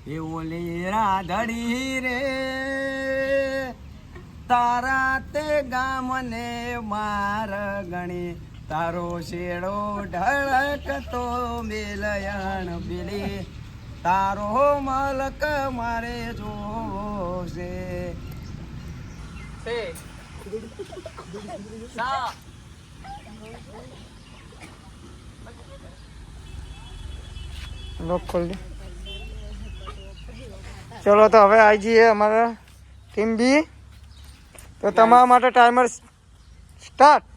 એ ઓલી રાધડી રે તારા તે ગામને માર ગણી તારો શેડો ઢળકતો મેલયણ બેલી તારો મલક મારે જોવો છે લોક ખોલ દે ચલો તો હવે આવી જઈએ અમારા ટીમ બી તો તમારા માટે ટાઈમર સ્ટાર્ટ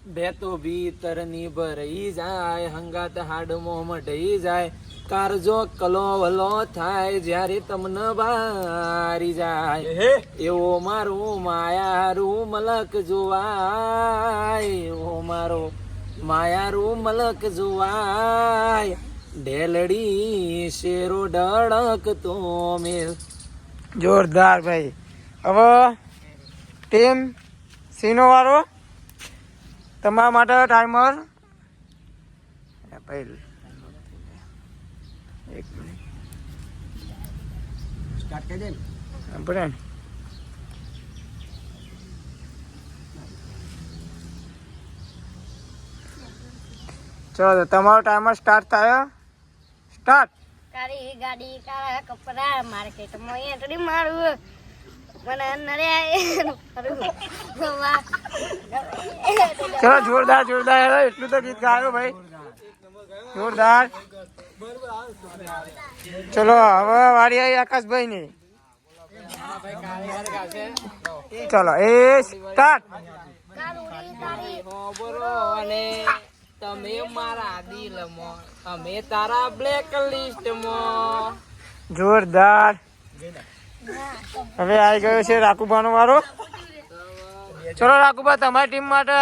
બે તો ભીતર ની ભરાઈ જાય હંગાત હાડમો મઢઈ જાય કારજો કલો વલો થાય જ્યારે તમને બારી જાય એવો મારું માયારું મલક જોવાય એવો મારો માયારું મલક જોવાય ઢેલડી શેરો ડળકતો મેલ જોરદાર ભાઈ હવે ટીમ સીનો વાળો તમારા માટે ટાઈમર એક મિનિટ સ્ટાર્ટ કરી દે આપણે ચલો તમારો ટાઈમર સ્ટાર્ટ થયો સ્ટાર્ટ કાળી ગાડી કાળા કપડા માર્કેટમાં એન્ટ્રી મારું મને નરે ચલો જોરદાર જોરદાર એટલું તો ગીત ગાયો ભાઈ જોરદાર ચલો હવે વારી આવી આકાશભાઈ ની ચલો એ સ્ટાર્ટ અને તમે મારા દિલમાં અમે તારા બ્લેક લિસ્ટમાં જોરદાર હવે આવી ગયો છે રાખુભાનો વારો ચલો રાખુભા તમારી ટીમ માટે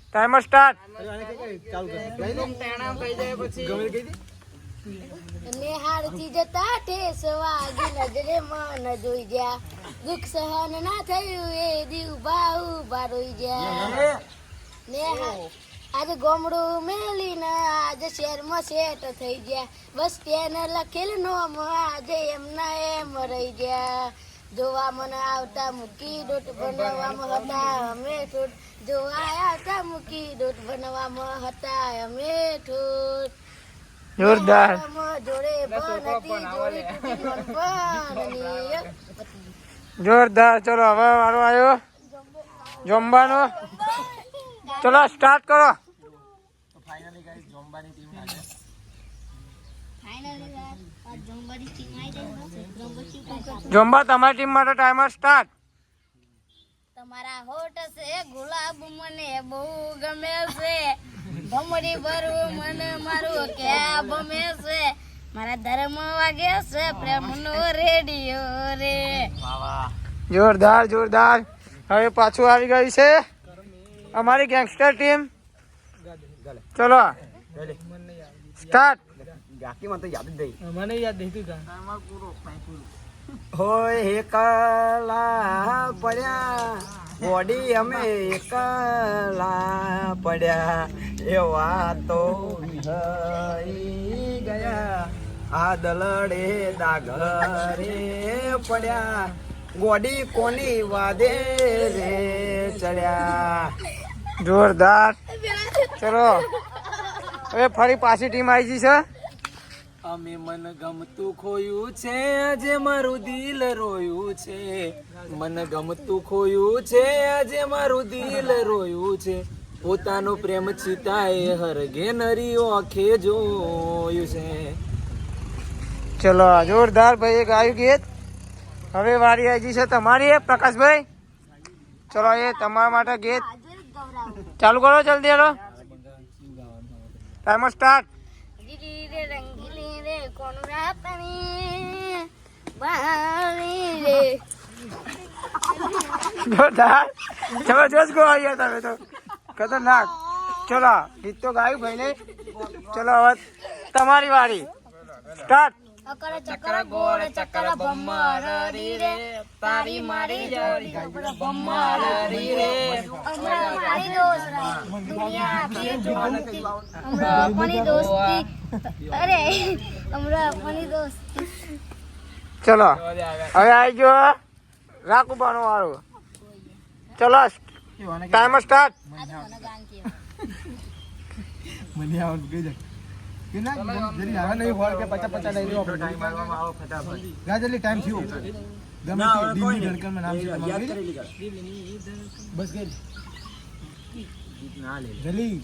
ટાઈમર સ્ટાર્ટ નિહાળતી જતા ઠેસ વાગી નજરે મન જોઈ ગયા દુઃખ સહન ના થયું એ દીવ ભાવ રોઈ ગયા આજે ગોમડું મેલીને આજે શહેરમાં સેટ થઈ ગયા બસ તેને લખેલ નોમ આજે એમના એમ રહી ગયા જોવા મને આવતા મૂકી દોટ બનાવવામાં હતા અમે ઠોઠ જોવા આવતા મૂકી દોટ બનાવવામાં હતા અમે ઠોઠ જોરદાર જોડે બનતી જોડી તૂટી જોરદાર ચલો હવે વારો આવ્યો જમવાનો ચલો સ્ટાર્ટ કરો જોમ્બા તમારી ટીમ માટે ટાઈમર સ્ટાર્ટ તમારા હોઠ છે ગુલાબ મને બહુ ગમે છે ભમરી ભરવું મને મારું ક્યાં ગમે છે મારા ધર્મ વાગે છે પ્રેમનો રેડિયો રે જોરદાર જોરદાર હવે પાછું આવી ગયું છે અમારી ગેંગસ્ટર ટીમ ચલો સ્ટાર્ટ ગાકી માં તો યાદ જ નહીં મને યાદ નહીં તું હોય એકલા પડ્યા બોડી અમે એકલા પડ્યા એવા તો થઈ ગયા આ દલડે દાગરે પડ્યા ગોડી કોની વાદે રે ચડ્યા જોરદાર ચલો હવે ફરી પાછી ટીમ આવી ગઈ છે અમે મન ગમતું ખોયું છે આજે મારું દિલ રોયું છે મન ગમતું ખોયું છે આજે મારું દિલ રોયું છે પોતાનો પ્રેમ ચિતાએ હરગે નરી ઓખે જોયું છે ચલો જોરદાર ભાઈ એક આવ્યું ગીત હવે વારી આવી ગઈ છે તમારી પ્રકાશભાઈ ચલો એ તમારા માટે ગીત ચાલુ કરો જલ્દી હેલો ટાઈમર સ્ટાર્ટ રંગીલી રે કોણ રાતની બાળી રે જોરદાર જબરજસ્ત ગો આવ્યા તમે તો ખતરનાક ચલો ગીત તો ગાયું ભાઈ ને ચલો હવે તમારી વારી સ્ટાર્ટ અકર ચક્ર ગોળ ચક્ર ભમરી રે તારી મારી જોડી ભમરી રે મારી દોસ્તી દુનિયા ભી જોતી કોની દોસ્તી અરે હમણાં આપવાની દોસ્ત ચલો હવે આવી ગયો રાખુબાનો વાળો. ચલો ટાઈમર સ્ટાર્ટ. મને આવડ ગઈ જાય કે ના જરી આવા નહીં હોય કે 50 50 લઈ લો આપણે ટાઈમ મારવામાં આવો ફટાફટ ગાજલી ટાઈમ થયો ગમે તે દીની ધડકનમાં નામ છે તમારું બસ ગઈ ના લે જલી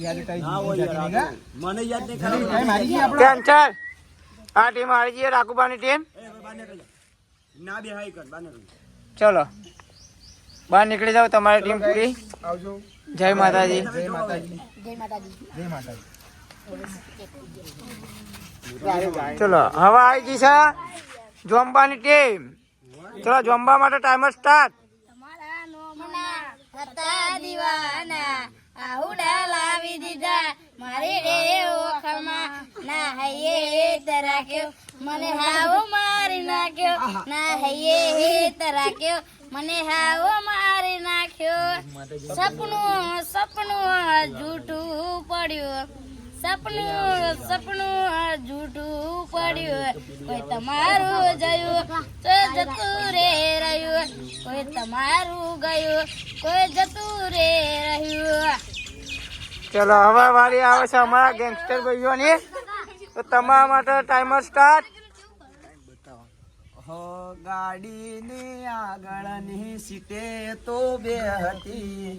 યાદ ટાઈમ ના હોય યાર મને યાદ નહીં કરે ટાઈમ આવી ગઈ આપણો ટેન્શન આ ટીમ હારી ગઈ રાખુબાની ટીમ. ના બે હાઈ કર બાને ચલો બહાર નીકળી જાઓ તમારી ટીમ પૂરી. આવજો. જય માતાજી. જય માતાજી. જય માતાજી. જય માતાજી. ચલો હવે આવી ગઈ છે જોમ્બાની ટીમ. ચલો જોમ્બા માટે ટાઈમર સ્ટાર્ટ. તમારા નોમના હતા દીવાના આહુડા લાવી દીધા મારી રે ઓખમાં ના હૈયે તરાક્યો મને હાવ મારી નાખ્યો ના હૈયે તરાક્યો મને હાવ મારી નાખ્યો સપનું સપનું જૂઠું પડ્યું સપનું જૂઠું પડ્યું કોઈ તમારું જયું તો જતું રે રહ્યું કોઈ તમારું ગયું કોઈ જતું રે રહ્યું. ચલો હવે વારી આવે છે અમારા ગેંગસ્ટર ભાઈઓની. તો તમારા માટે ટાઈમર સ્ટાર્ટ. હો ગાડીની આગળની સીટે તો બે હતી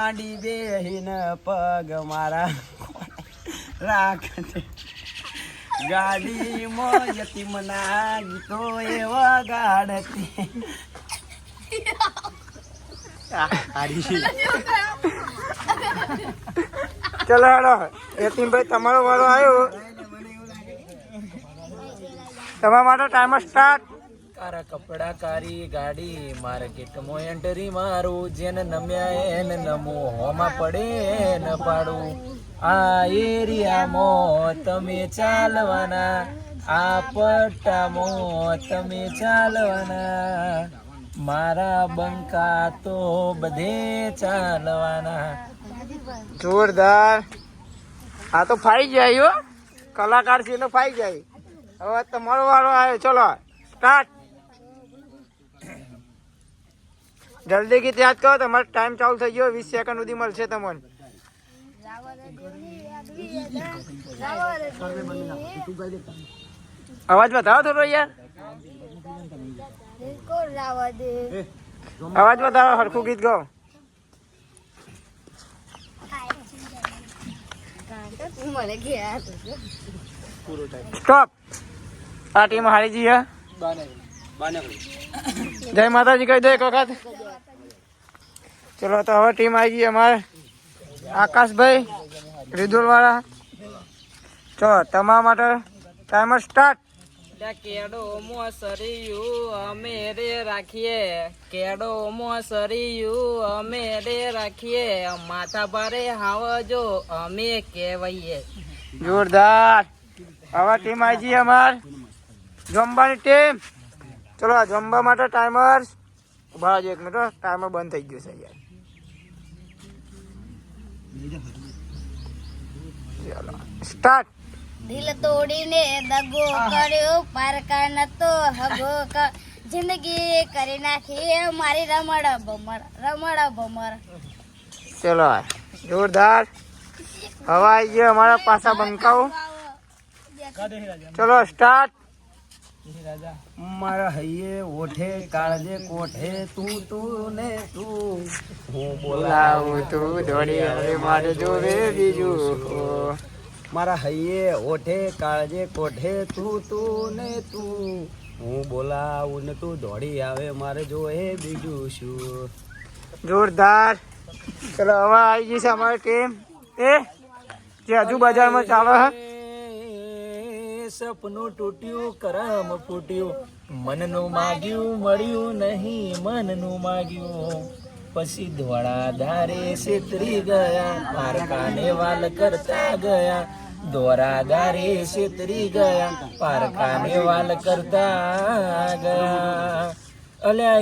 આડી બેહીને પગ મારા રાખજે ગાડીમાં યતીમના ગીતો એવા ગાડતી ચલો હેડો યતીમભાઈ તમારો વારો આવ્યો. તમારા માટે ટાઈમર સ્ટાર્ટ. કારા કપડા કારી ગાડી માર્કેટમાં એન્ટરી મારું જેને નમ્યા એને નમો હોમાં પડે ન પાડું આ એરિયામાં તમે ચાલવાના આ પટ્ટામાં તમે ચાલવાના મારા બંકા તો બધે ચાલવાના. જોરદાર. આ તો ફાઈ જાય હો કલાકાર છે ને ફાઈ જાય. હવે તમારો વારો આવ્યો. ચલો સ્ટાર્ટ. જલ્દી ગીત યાદ કરો તમારો ટાઈમ ચાલુ થઈ ગયો. 20 સેકન્ડ સુધી મળશે તમને. અવાજ બતાવો થોડો યાર. અવાજ બતાવો હરખું ગીત ગાઓ. સ્ટોપ. આ ટીમ હારી જઈએ. જય માતાજી કહી દો એક વખત. ચલો તો હવે ટીમ આવી ગઈ અમારે આકાશભાઈ રીદોલ વાળા. ચલો તમારા માટે ટાઈમર સ્ટાર્ટ. કેડો મોસરિયું અમે રે રાખીએ કેડો મોસરિયું અમે રે રાખીએ માથા ભારે હાવજો અમે કહેવાઈએ. જોરદાર. હવે ટીમ આવી ગઈ અમાર જોમ્બાની ટીમ. ચલો આ જોમ્બા માટે ટાઈમર ઉભા રહેજો 1 મિનિટ. ટાઈમર બંધ થઈ ગયું છે યાર. ચલો સ્ટાર્ટ. દિલ તોડીને દગો કર્યો પારકા નતો હગો જિંદગી કરી નાખી મારી રમણ ભમર. ચલો જોરદાર. હવે આવી ગયા અમારા પાછા બંકાઓ. ચલો સ્ટાર્ટ. મારા હૈયે ઓઠે કાળજે કોઠે તું ને તું હું બોલાવું તું દોડી હવે મારે જોવે બીજું. મારા હૈયે ઓઠે કાળજે કોઠે તું ને તું હું બોલાવું ને તું દોડી આવે મારે જોએ બીજું શું. જોરદાર. ચલો હવે આવી ગઈ છે અમારી ટીમ એ જે હજુ બજારમાં ચાલે છે. સપનું તૂટ્યું કરમ ફૂટ્યું મનનું માગ્યું મળ્યું નહીં મનનું માગ્યું પછી ધોળા ધારે છેતરી ગયા પારકાને વાલ કરતા ગયા દોરા ધારે છેતરી ગયા પારકાને વાલ કરતા ગયા અલ્યા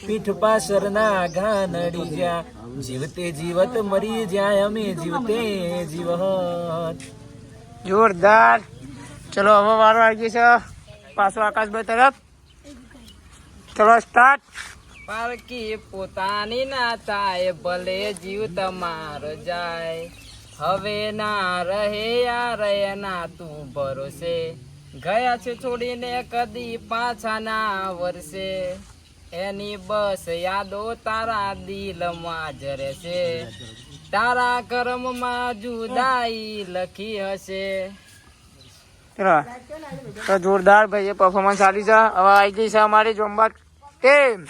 એ પીઠ પાછળના ઘા નડી જ્યાં જીવતે જીવત મરી જાય અમે જીવતે જીવત. જોરદાર. ચલો હવે વારો આવી ગયો છે પાછો આકાશભાઈ તરફ. ચલો સ્ટાર્ટ. પારકી પોતાની ના થાય ભલે જીવ તમાર જાય હવે ના રહે યાર ના તું ભરોસે ગયા છે છોડીને કદી પાછા ના વરસે એની બસ યાદો તારા દિલમાં જ રહેશે તારા કર્મમાં જુદાઈ લખી હશે. ચલો તો જોરદાર ભાઈ પરફોર્મન્સ સારી છે. હવે આવી ગઈ છે અમારી જોમ્બા ટીમ.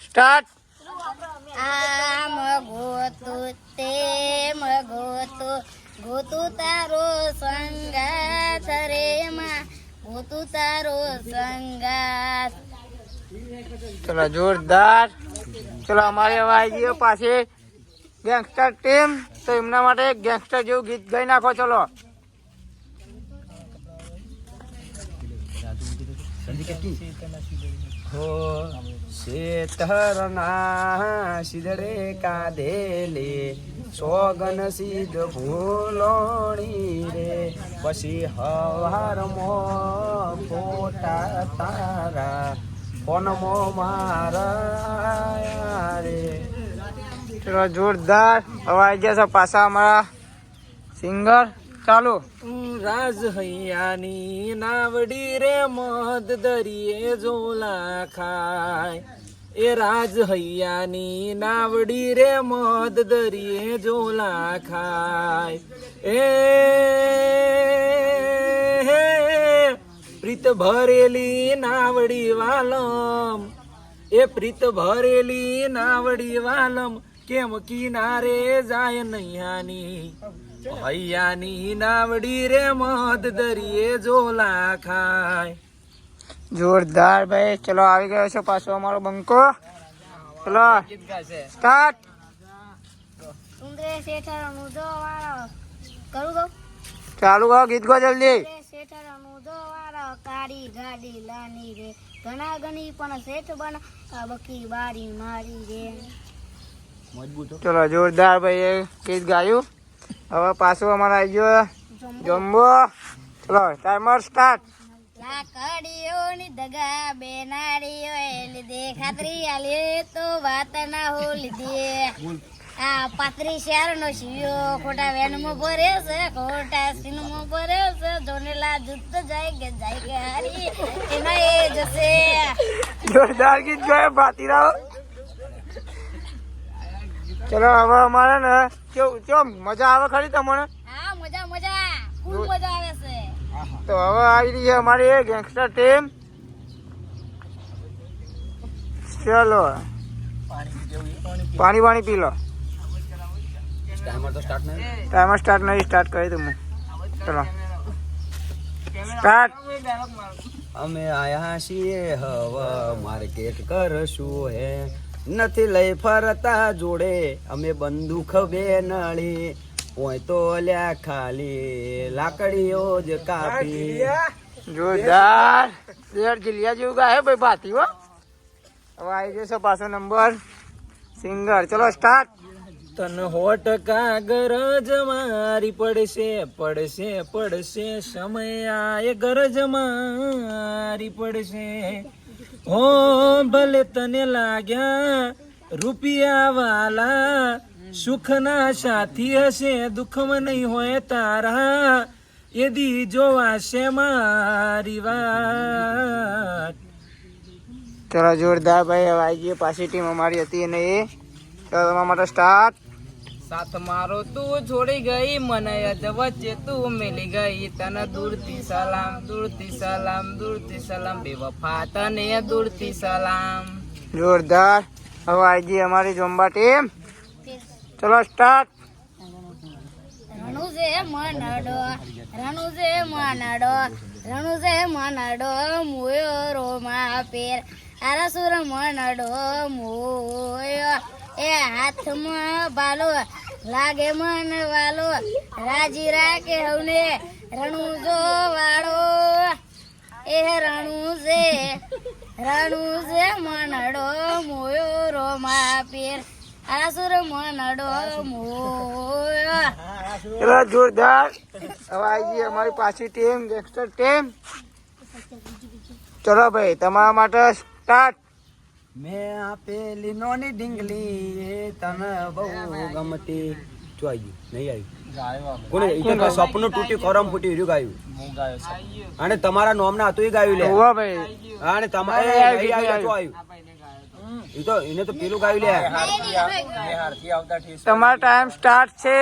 સ્ટાર્ટ. આમ ગોતું તેમ ગોતું ગોતું તારો સંગાત રે માં ગોતું તારો સંગાત. ચલો જોરદાર. ચલો અમારે હવે આવી ગયો પાછી ગેંગસ્ટર ટીમ. તો એમના માટે ગેંગસ્ટર જેવું ગીત ગાઈ નાખો. ચલો હો શેતરના સિદડે કાધેલે સોગન સીધ ભૂલોણી રે પછી હવારમાં ફોટા તારા ફોનમો મારા રે. ચલો જોરદાર. હવે આવી ગયા છે પાછા અમારા સિંગર. ચાલુ. રાજ હૈયાની નાવડી રે મધ દરિયે ઝોલા ખાય એ રાજ હૈયાની નાવડી રે મધ દરિયે ઝોલા ખાય એ પ્રીત ભરેલી નાવડી વાલમ એ પ્રીત ભરેલી નાવડી વાલમ કેમ કિનારે જાય નૈયાની હૈયાની નાવડી રે મધ દરિયે ઝોલા ખાય. જોરદાર ભાઈ. ચલો આવી ગયો છે પાછો અમારો બંકો. ચલો સ્ટાર્ટ. સુંદરે શેઠર મુદો વાળો કરું દઉં. ચાલુ કરો ગીત ગો જલ્દી. શેઠર મુદો વાળો કાળી ગાડી લાની રે ઘણા ગણી પણ શેઠ બના બકી બારી મારી રે. ચલો જોરદાર ભાઈ ગીત ગાયું. હવે પાછું અમારે આવી ગયો જમ્બો. ચલો ટાઈમર સ્ટાર્ટ. લાકડીઓની દગા બેનાડીઓ લીધે ખાતરી આલી તો વાત ના હો લીધે આ પાત્રી શહેર નો શિયો ખોટા વેનમાં ભરે છે ખોટા સીનમાં ભરે છે જોનેલા જુદ્ધ જાય કે હારી એના એ જશે. જોરદાર ગીત ગાયો ભાતીરાઓ. ચલો હવે અમારે ને કેવું મજા આવે ખરી તમને? હા મજા મજા ખૂબ મજા આવે છે. તો હવે આવી રહી છે અમારી ગેંગસ્ટર ટીમ. ચલો પાણી પાણી પી લો. ટાઈમર સ્ટાર્ટ નહીં સ્ટાર્ટ કરી દઉં. ચલો સ્ટાર્ટ. અમે આયા છીએ હવે માર્કેટ કરશું હે નથી લઈ ફરતા જોડે અમે બંદૂક બે નળી ઓય તો લ્યા ખાલી લાકડીઓ જ કાપી. જોરદાર. જિલ્યા જેવું ગાય ભાઈ ભાતી હો. હવે આવી જશે પાછો નંબર સિંગર. ચલો સ્ટાર્ટ. તન 100% ગરજ મારી પડશે પડશે પડશે સમય આય ગરજ મારી પડશે હો ભલે તને લાગ્યા રૂપિયા વાલા સુખના સાથી હશે દુઃખમાં નહીં હોય તારા એ દી જોવાશે મારી વાત. ચલો જોરદાર ભાઈ. હવે આવી ગઈ પાછી ટીમ અમારી હતી અને એ. ચલો તમારા માટે સ્ટાર્ટ. સાથ મારો તું છોડી ગઈ મને યદ વચ્ચે તું મિલી ગઈ તને દૂરથી સલામ દૂરથી સલામ દૂરથી સલામ બેવફા તને દૂરથી સલામ. જોરદાર. હવે આવી ગઈ અમારી જોમ્બા ટીમ. ચલો સ્ટાર્ટ. રણુજે મનડો રણુજે મનડો રણુજે મનડો મોયો રોમા પેર આરસુર મનડો મોયો એ હાથમાં બાલો લાગે મન વાલો રાજી રાખે હવને રણુજો વાળો એ રણુજે રણું છે મનડો મોયો રોમા પેર આસુર મનડો મોયો. ચલો જોરદાર. હવે આવી ગઈ અમારી પાછી ટીમ, ગેંગસ્ટર ટીમ. ચલો ભાઈ તમારા માટે સ્ટાર્ટ. મેં આપેલી નોની ડીંગલી એ તને બહુ ગમતી. જો આવી ગયું નહીં આવ્યું કોને ઈ તો સપનું તૂટ્યું કરમ ફૂટી રહ્યું ગાયું હું ગાયો છે અને તમારા નામના હતું ઈ ગાયું લે હોવા ભાઈ અને તમારે નહીં આવ્યું જો આવ્યું ઈ તો એને તો પેલું ગાયું લે તમારો ટાઈમ સ્ટાર્ટ છે,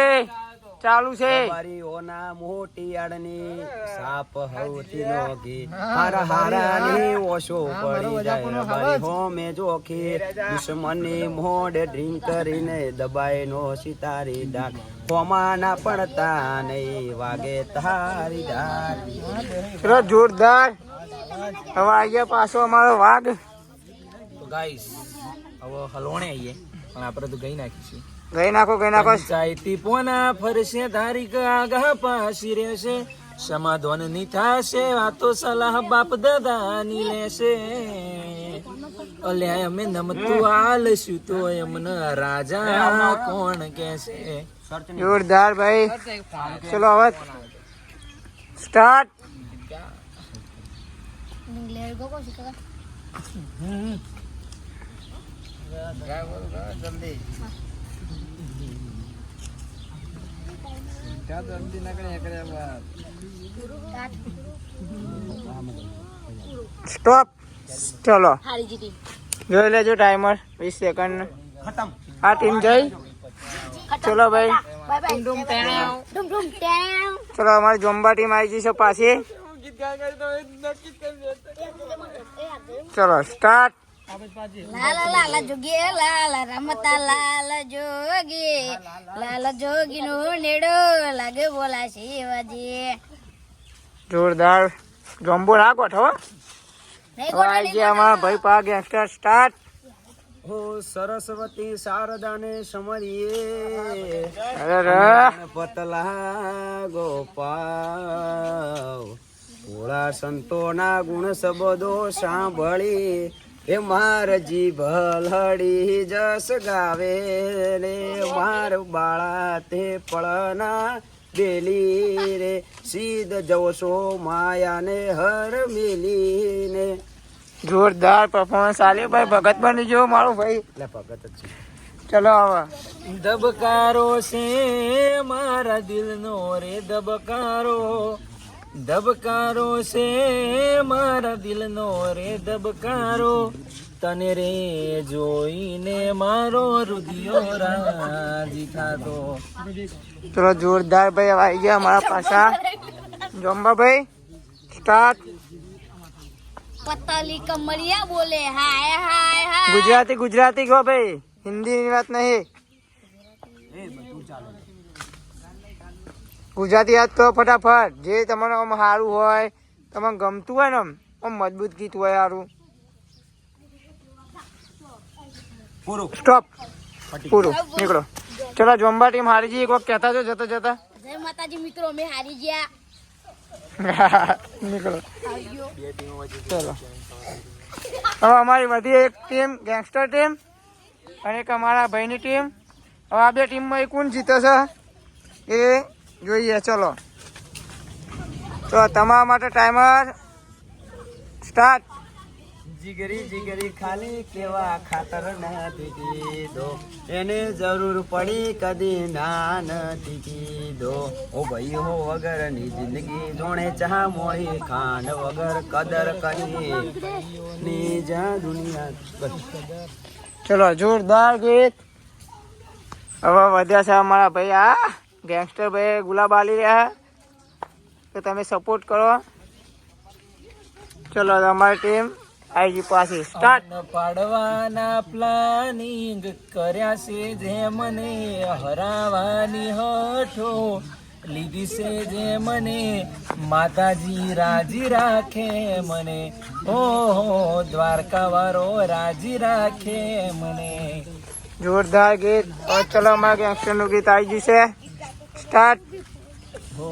ચાલુ છે. મારી ઓના મોટી આડની સાપ હવતી નોગી હારા હારાની ઓશો પડી જાય મારી હોમે જોખી દુશ્મની મોઢે ડ્રિંક કરીને દબાઈ નો સિતારી ડાક હોમાના પડતા નહીં વાગે તારી ડાક. ચલો જોરદાર. હવે આવી ગયા પાછો અમારો વાઘ. તો ગાઈસ હવે હલવણે આવીએ પણ આપણે તો ગઈ નાખીશું. ગઈ નાખો ગઈ નાખો. પંચાયતી પોના ફરશે તારીખ આગા પાછી રહેશે સમાધાન ની થાશે આ તો સલાહ બાપ દાદાની લેશે અલ્યા અમે નમતું આલશું તો એમને રાજા કોણ કહેશે. જોરદાર ભાઈ. ચલો હવે સ્ટાર્ટ. લેટ ગો કોશી કાકા. સ્ટોપ. ચલો હારી જીતી. જોઈ લેજો ટાઈમર 20 સેકન્ડ. ખતમ. આ ટીમ જઈ. ચલો ભાઈ. Bye bye. ડુમ ડુમ ટેમ. ચલો અમારી જોમ્બા ટીમ આવી ગઈ છે પાછી. ચલો સ્ટાર્ટ. લાલા લાલા જોગી લાલા રમતા લાલા જોગી લાલા જોગી નો નેડો લાગે બોલા શિવાજી. જોરદાર. જોમ્બો ના ગોઠવો. નહીં હવે આવી ગયા અમારા ભાઈ પા ગેંગસ્ટર. સ્ટાર્ટ. હો સરસ્વતી શારદાને સમરીએ અરે પતલા ગોપાલ ભોળા સંતોના ગુણ શબ્દો સાંભળી એ માર જીભ લડી જસ ગાવે રે માર બાળા તે પળના બેલી રે સીધ જવશો માયાને હર મિલીને. જોરદાર પરફોર્મન્સ આલ્યો ભાઈ. ભગત બની ગયો મારો ભાઈ. એટલે ભગત જ છે. ચલો હવે ધબકારો છે મારા દિલનો રે ધબકારો ધબકારો છે મારા દિલનો રે ધબકારો તને રે જોઈને મારો રુધિયો રાજી થાતો. ચલો જોરદાર ભાઈ. હવે આવી ગયા અમારા પાછા જોમ્બા ભાઈ. સ્ટાર્ટ. પતલી કમરિયા બોલે હાય હાય હાય. ગુજરાતી ગુજરાતી કહો ભાઈ, હિન્દીની વાત નહીં. ગુજરાતી યાદ કરો ફટાફટ. જે તમારે આમ સારું હોય, તમને ગમતું હોય ને આમ મજબૂત ગીત હોય સારું. સ્ટોપ. પૂરું. નીકળો. ચલો જોમ્બા ટીમ હારી જઈએ. કોક કહેતા છો જતા જતા. જય માતાજી મિત્રો, અમે હારી ગયા. નીકળો. ચલો હવે અમારી વધી એક ટીમ ગેંગસ્ટર ટીમ અને એક અમારા ભાઈની ટીમ. હવે આ બે ટીમમાં કોણ જીતે છે એ જોઈએ. ચલો તો તમારા માટે ટાઈમર સ્ટાર્ટ. જીગરી જીગરી ખાલી કેવા ખાતર નથી કીધો એને જરૂર પડી કદી ના નથી કીધો ઓ ભાઈ હો વગરની જિંદગી જોણે ચા મોળી ખાંડ વગર કદર કરી ની જા દુનિયા. ચલો જોરદાર ગીત. હવે વધ્યા છે અમારા ભાઈ આ ગેંગસ્ટર ભાઈ ગુલાબ આલી રહ્યા તો તમે સપોર્ટ કરો. ચલો અમારી ટીમ આવી ગઈ પાછી. સ્ટાર્ટ. પાડવાના પ્લાનિંગ કર્યા છે જે મને હરાવાની હઠો લીધી છે જે મને માતાજી રાજી રાખે મને ઓહો દ્વારકા વાળો રાજી રાખે મને. જોરદાર ગીત. હવે ચલો અમારા ગેંગસ્ટરનું ગીત આવી ગયું છે. સ્ટાર્ટ. હો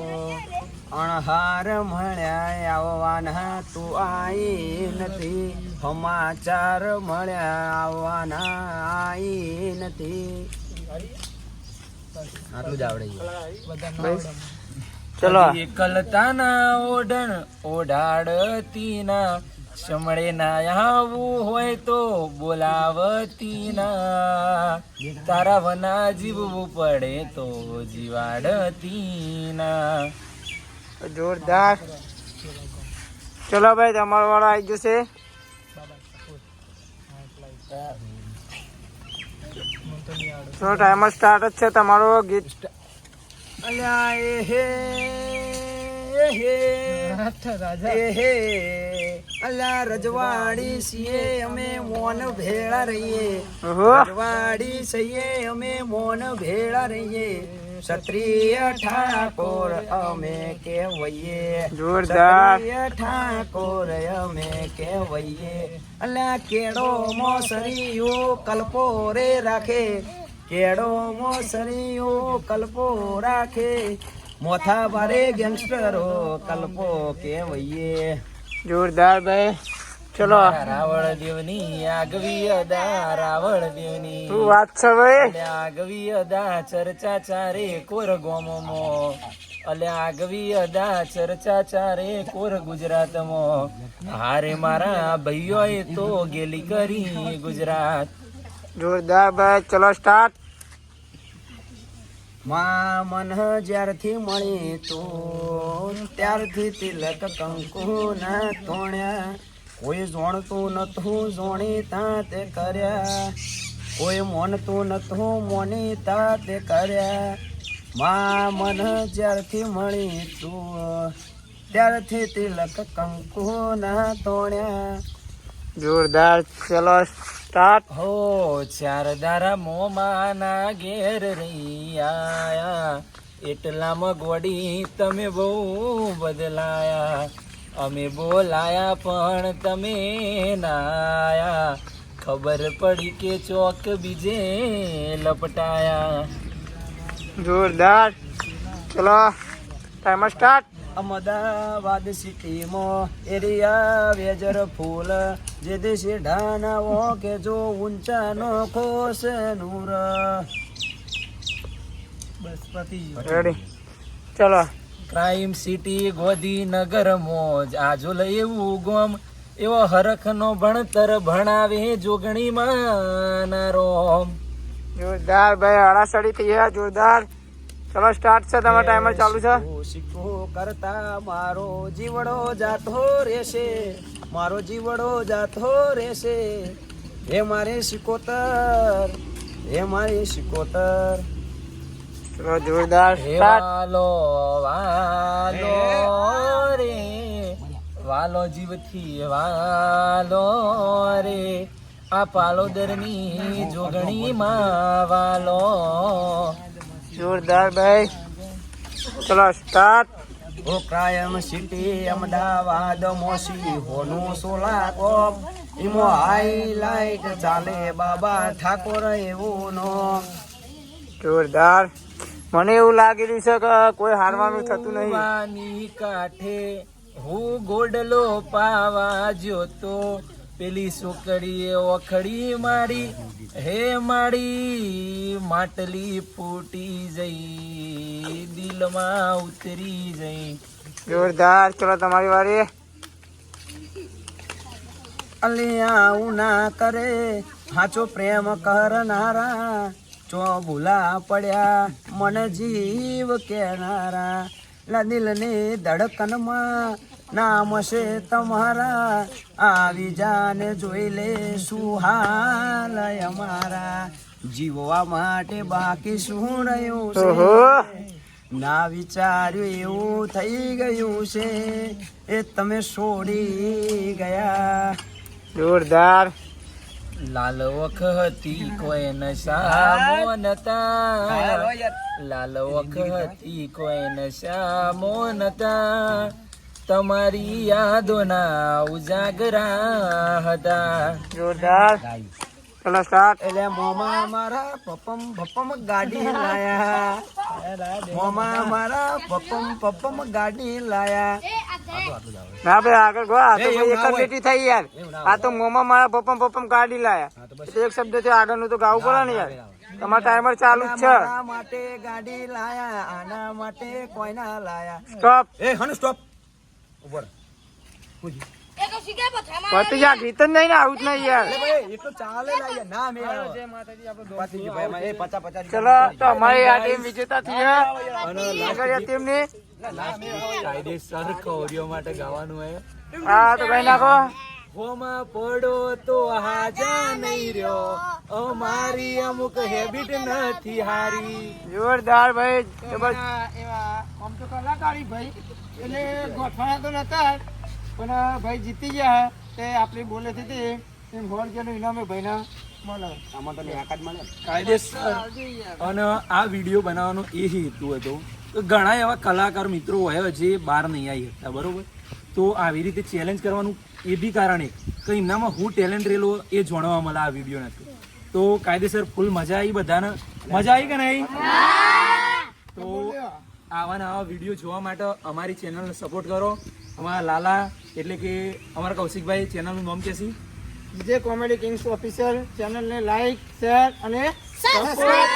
અણહાર મળ્યા આવવાના તું આઈ નથી, સમાચાર મળ્યા આવવાના આઈ નથી. આટલું જ આવડે છે. ચલો એકલતાના ઓઢણ ઓઢાડતી ના, સમળે ના આવું હોય તો બોલાવતી ના, તારા વના જીવવું પડે તો જીવાડતી ના. જોરદાર. ચલો ભાઈ તમારો વાળો આવી જશે. તો ટાઈમર સ્ટાર્ટ જ છે તમારો ગીત. અલ્યા એ હે અલ્યા રજવાડી છીએ અમે મોન ભેળા રહીએ, ઓહો. રજવાડી છીએ અમે મોન ભેળા રહીએ, ક્ષત્રિય ઠાકોર અમે કહેવાઈએ, જોરદાર. ક્ષત્રિય ઠાકોર અમે કહેવાઈએ. અલ્યા કેળો મોસરીયો કલ્પો રે રાખે, કેળો મોસરીયો કલ્પો રાખે, મોથા બારે ગેંગસ્ટરો કલ્પો કહેવાઈએ. જોરદાર ભાઈ. ચલો રાવળ દેવની આગવી અદા, રાવળ દેવની શું વાત છે ભાઈ. આગવી અદા ચર્ચા ચારે કોર ગોમો, અલ્યા આગવી અદા ચર્ચા ચારે કોર ગુજરાતમાં, હારે મારા ભાઈઓએ તો ગેલી કરી ગુજરાત. જોરદાર ભાઈ. ચલો સ્ટાર્ટ. માં મન જ્યારથી મળી તો ત્યારથી તિલક કંકુ ના તોણ્યા, કોઈ જોણતું નતું જોણી તા તે કર્યા, કોઈ મોનતું નતું મોની તા તે કર્યા. માં મન જ્યારથી મળી તું ત્યારથી તિલક કંકુ ના તોણ્યા. જોરદાર. ચલો સ્ટાર્ટ. હો ચાર દારા મોમાના ઘેર રહી આયા, એટલામાં ગોડી તમે બહુ બદલાયા, અમે બોલાયા પણ તમે ના આયા, ખબર પડી કે ચોક બીજે લપટાયા. જોરદાર. ચલો ટાઈમર સ્ટાર્ટ. અમદાવાદ સિટીમાં એરિયા વેજર ફૂલ, જે દેશે ઢાનાવો કે જો ઊંચાનો ખોસ નૂર. બસ પતિ રેડી. ચલો ક્રાઇમ સિટી ગોધીનગર મોજ, આજોલ એવું ગોમ એવો હરખનો ભણતર ભણાવે જોગણીમાં રોમ. જોરદાર ભાઈ. અડાસડી થઈ ગયા. જોરદાર. ચલો સ્ટાર્ટ છે. તમારો ટાઈમર ચાલુ છે. શીખો કરતા મારો જીવડો જાતો રહેશે, મારો જીવડો જાતો રહેશે, હે મારે શિકોતર, હે મારે શિકોતર. ચલો જોરદાર. હે સ્ટાર્ટ. વાલો વાલો રે, વાલો જીવથી વાલો રે, આ પાલોદરની જોગણીમાં વાલો. જોરદાર ભાઈ. ચલો સ્ટાર્ટ. ઓ ક્રાયમ સિટી અમદાવાદ મોસી હોનું સોલા કોપ, ઈમો હાઈલાઇટ ચાલે બાબા ઠાકોર એવું નો. જોરદાર. મને એવું લાગી રહ્યું છે કે કોઈ હારવાનું થતું નહીં. વાની કાંઠે હું ગોડલો પાવા જોતો, પેલી છોકરીએ ઓખડી મારી, હે મારી માટલી ફૂટી જઈ, દિલમાં ઉતરી જઈ. જોરદાર. ચલો તમારી વારી. અલિયા ઉના કરે હાચો પ્રેમ કરનારા, ચો ભૂલા પડ્યા મન જીવ કેનારા, લા દિલની ધડકનમાં નામ છે તમારા, આવી જાને જોઈ લે શું હાલ અમારા, જીવવા માટે બાકી શું રહ્યું ઓહો. છે, ના વિચાર્યું એવું થઈ ગયું છે, એ તમે છોડી ગયા. જોરદાર. લાલ વખતી કોઈ નશા નતા, લાલ વખતી કોઈ નશા નતા, તમારી યાદોના ઉજાગરા હતા. જોરદાર. ચલો સ્ટાર્ટ. એટલે મોમા મારા પપ્પમ ગાડી લાયા. મોમા મારા પપ્પમ ગાડી લાયા. ના ભાઈ આગળ ગો. આ તો એ, એવું ભાઈ એક ના જ હોય. બેટી થઈ યાર. આ તો મોમાં મારા પપ્પમ ગાડી લાયા. એટલે એક શબ્દ થી આગળનું તો ગાવું પડે ને યાર. તમારો ટાઈમર ચાલુ જ છે. મારા માટે ગાડી લાયા, આના માટે કોઈના લાયા. સ્ટોપ. એ હન સ્ટોપ. ઉપર. એ તો શીખે પથામાં પતિ જા ગીત જ નહીં ને આવું જ નહીં યાર. એટલે ભાઈ એટલું ચાલે લાયા ના મે પાછી ગયું ભાઈ એ 50 ચલો તો અમારી આ ટીમ વિજેતા થઈ છે. આગળ ટીમની કાયદેસર કૌરીઓ માટે ગાવાનું હે. હા તો કઈ નાખો. હોમાં પડો તો હાજા નહીં રહ્યો, અમારી અમુક હેબિટ નથી હારી. જોરદાર ભાઈ. એવા આમ તો કલાકારી ભાઈ એટલે ગોઠવાના તો નતા પણ ભાઈ જીતી ગયા તે આપણી બોલેથી હતી એમ હોલ કે ઇનામે ભાઈના મળે. કાયદેસર. અને આ વિડીયો બનાવવાનો એ હેતુ હતો કે ઘણા એવા કલાકાર મિત્રો હોય જે બહાર નહીં આવી શકતા, બરોબર? તો આવી રીતે ચેલેન્જ કરવાનું એ બી કારણ એક કે એમનામાં હું ટેલેન્ટ રહેલો એ જાણવા મળે આ વિડીયો નથી. તો કાયદેસર ફૂલ મજા આવી બધાને. મજા આવી કે નહીં? તો આવા નવા વિડીયો જોવા માટે અમારી ચેનલને સપોર્ટ કરો. અમારા લાલા એટલે કે અમારા કૌશિકભાઈ ચેનલનું નામ કે છે વિજય કોમેડી કિંગ્સ ઓફિશિયલ ચેનલને લાઈક શેર અને સબસ્ક્રાઇબ